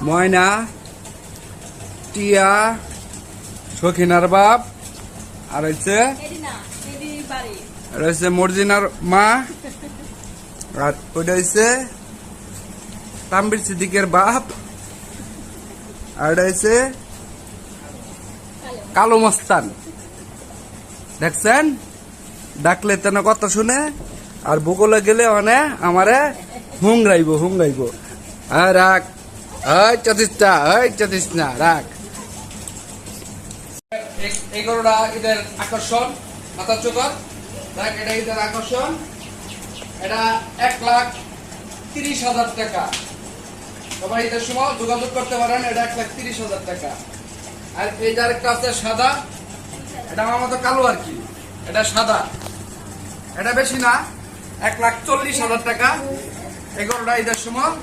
ময়না, টিয়া, সখিনার বাপ, আর হচ্ছে মর্জিনার মা, আর ওইটা হচ্ছে তাম্বির সিদ্দিকের বাপ, আর এটা হচ্ছে কালো মস্তান। দেখছেন, ডাকলে তেন কথা শুনে, আর বগলে গেলে মানে আমারে হুংরাইব। রাখ, চতিস না রাখ। এই গরুটা এদের আকর্ষণ, মাথার চোখর দেখ, এটা এদের আকর্ষণ। এটা 1,30,000 টাকা। সবাই ঈদের সময় যোগাযোগ করতে পারেন। এটা 1,30,000 টাকা। আর এই যে আরেকটা আছে সাদা, এটা আমার মতো কালো আর কি, এটা সাদা। এটা বেশি না, 1,40,000 টাকা। এই গরুটা ঈদের সময়